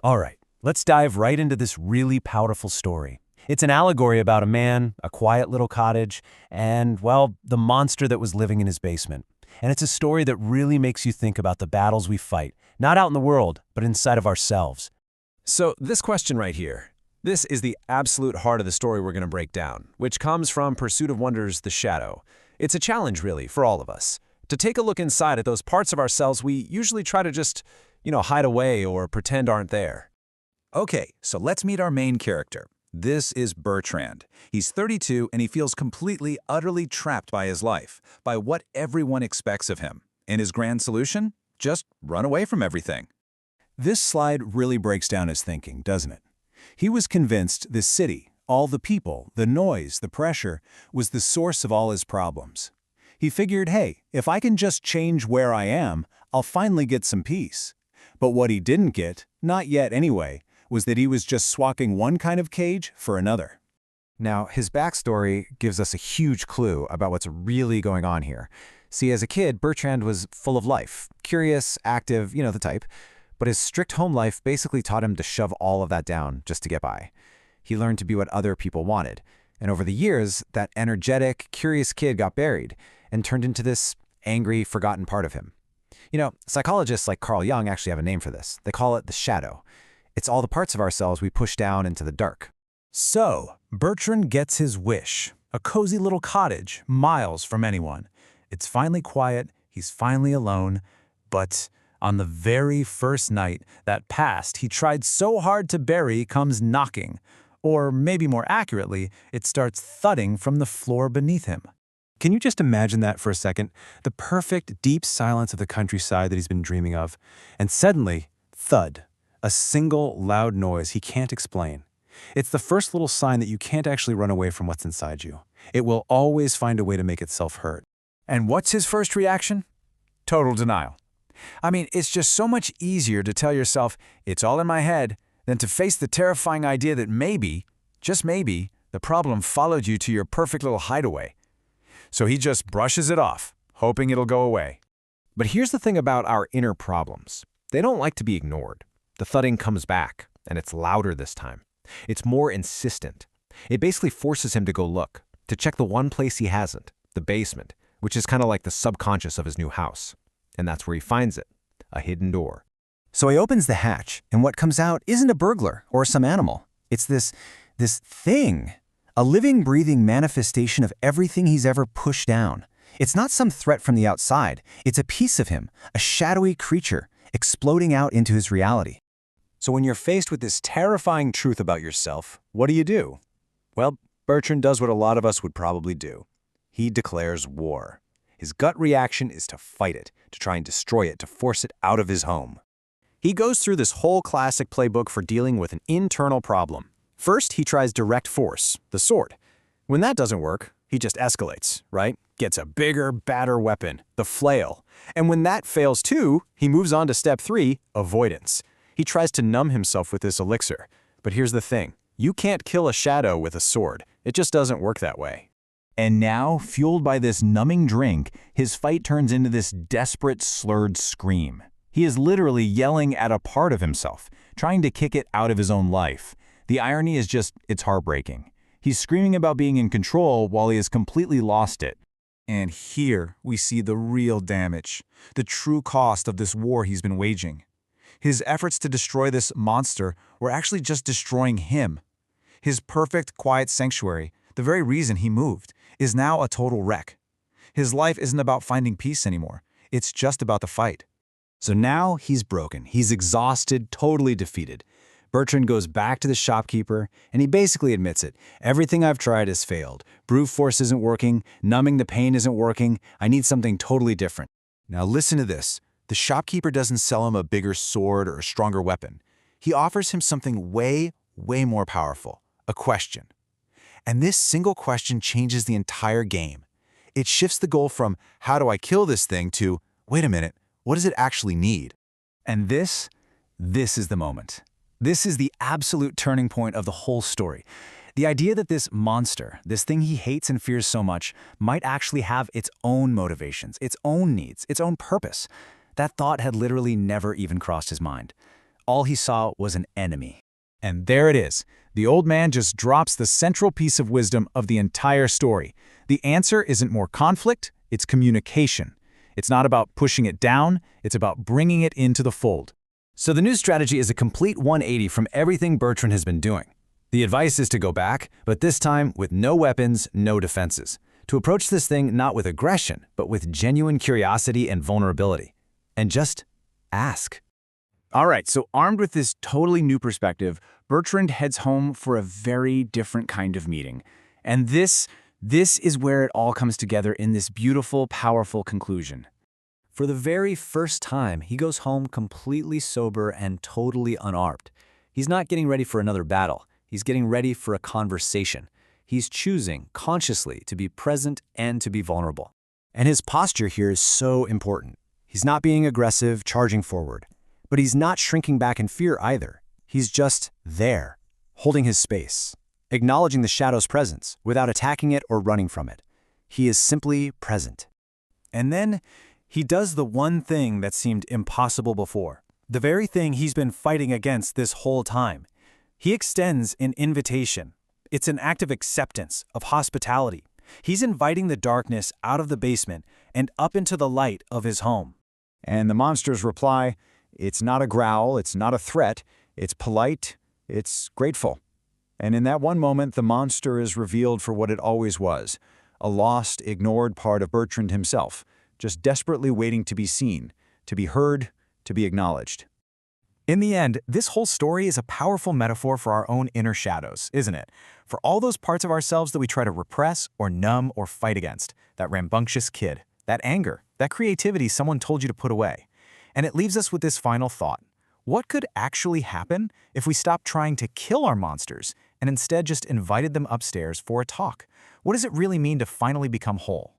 All right, let's dive right into this really powerful story. It's an allegory about a man, a quiet little cottage, and, well, the monster that was living in his basement. And it's a story that really makes you think about the battles we fight, not out in the world, but inside of ourselves. So this question right here, this is the absolute heart of the story we're going to break down, which comes from Pursuit of Wonder's The Shadow. It's a challenge, really, for all of us, to take a look inside at those parts of ourselves we usually try to just, hide away or pretend aren't there. Okay, so let's meet our main character. This is Bertrand. He's 32 and he feels completely, utterly trapped by his life, by what everyone expects of him. And his grand solution? Just run away from everything. This slide really breaks down his thinking, doesn't it? He was convinced this city, all the people, the noise, the pressure, was the source of all his problems. He figured, hey, if I can just change where I am, I'll finally get some peace. But what he didn't get, not yet anyway, was that he was just swapping one kind of cage for another. Now, his backstory gives us a huge clue about what's really going on here. See, as a kid, Bertrand was full of life, curious, active, the type. But his strict home life basically taught him to shove all of that down just to get by. He learned to be what other people wanted. And over the years, that energetic, curious kid got buried and turned into this angry, forgotten part of him. Psychologists like Carl Jung actually have a name for this. They call it the shadow. It's all the parts of ourselves we push down into the dark. So, Bertrand gets his wish, a cozy little cottage, miles from anyone. It's finally quiet, he's finally alone, but on the very first night, that past he tried so hard to bury comes knocking. Or maybe more accurately, it starts thudding from the floor beneath him. Can you just imagine that for a second? The perfect, deep silence of the countryside that he's been dreaming of. And suddenly, thud. A single, loud noise he can't explain. It's the first little sign that you can't actually run away from what's inside you. It will always find a way to make itself heard. And what's his first reaction? Total denial. I mean, it's just so much easier to tell yourself, it's all in my head, than to face the terrifying idea that maybe, just maybe, the problem followed you to your perfect little hideaway. So he just brushes it off, hoping it'll go away. But here's the thing about our inner problems. They don't like to be ignored. The thudding comes back, and it's louder this time. It's more insistent. It basically forces him to go look, to check the one place he hasn't, the basement, which is kind of like the subconscious of his new house. And that's where he finds it, a hidden door. So he opens the hatch, and what comes out isn't a burglar or some animal. It's this thing, a living, breathing manifestation of everything he's ever pushed down. It's not some threat from the outside. It's a piece of him, a shadowy creature, exploding out into his reality. So when you're faced with this terrifying truth about yourself, what do? Well, Bertrand does what a lot of us would probably do. He declares war. His gut reaction is to fight it, to try and destroy it, to force it out of his home. He goes through this whole classic playbook for dealing with an internal problem. First, he tries direct force, the sword. When that doesn't work, he just escalates, right? Gets a bigger, badder weapon, the flail. And when that fails too, he moves on to step 3, avoidance. He tries to numb himself with this elixir. But here's the thing. You can't kill a shadow with a sword. It just doesn't work that way. And now, fueled by this numbing drink, his fight turns into this desperate, slurred scream. He is literally yelling at a part of himself, trying to kick it out of his own life. The irony is just, it's heartbreaking. He's screaming about being in control while he has completely lost it. And here we see the real damage, the true cost of this war he's been waging. His efforts to destroy this monster were actually just destroying him. His perfect, quiet sanctuary, the very reason he moved, is now a total wreck. His life isn't about finding peace anymore. It's just about the fight. So now he's broken. He's exhausted, totally defeated. Bertrand goes back to the shopkeeper, and he basically admits it. Everything I've tried has failed. Brute force isn't working. Numbing the pain isn't working. I need something totally different. Now listen to this. The shopkeeper doesn't sell him a bigger sword or a stronger weapon. He offers him something way, way more powerful, a question. And this single question changes the entire game. It shifts the goal from, how do I kill this thing, to, wait a minute, what does it actually need? And this is the moment. This is the absolute turning point of the whole story. The idea that this monster, this thing he hates and fears so much, might actually have its own motivations, its own needs, its own purpose. That thought had literally never even crossed his mind. all he saw was an enemy. And there it is. The old man just drops the central piece of wisdom of the entire story. The answer isn't more conflict, it's communication. It's not about pushing it down, it's about bringing it into the fold. So the new strategy is a complete 180 from everything Bertrand has been doing. The advice is to go back, but this time with no weapons, no defenses. To approach this thing not with aggression, but with genuine curiosity and vulnerability. And just ask. All right, so armed with this totally new perspective, Bertrand heads home for a very different kind of meeting. And this is where it all comes together in this beautiful, powerful conclusion. For the very first time, he goes home completely sober and totally unarmed. He's not getting ready for another battle. He's getting ready for a conversation. He's choosing consciously to be present and to be vulnerable. And his posture here is so important. He's not being aggressive, charging forward. But he's not shrinking back in fear either. He's just there, holding his space, acknowledging the shadow's presence without attacking it or running from it. He is simply present. And then he does the one thing that seemed impossible before, the very thing he's been fighting against this whole time. He extends an invitation. It's an act of acceptance, of hospitality. He's inviting the darkness out of the basement and up into the light of his home. And the monsters reply, "It's not a growl, it's not a threat, it's polite, it's grateful." And in that one moment, the monster is revealed for what it always was, a lost, ignored part of Bertrand himself, just desperately waiting to be seen, to be heard, to be acknowledged. In the end, this whole story is a powerful metaphor for our own inner shadows, isn't it? For all those parts of ourselves that we try to repress or numb or fight against, that rambunctious kid, that anger, that creativity someone told you to put away. And it leaves us with this final thought. What could actually happen if we stopped trying to kill our monsters and instead just invited them upstairs for a talk? What does it really mean to finally become whole?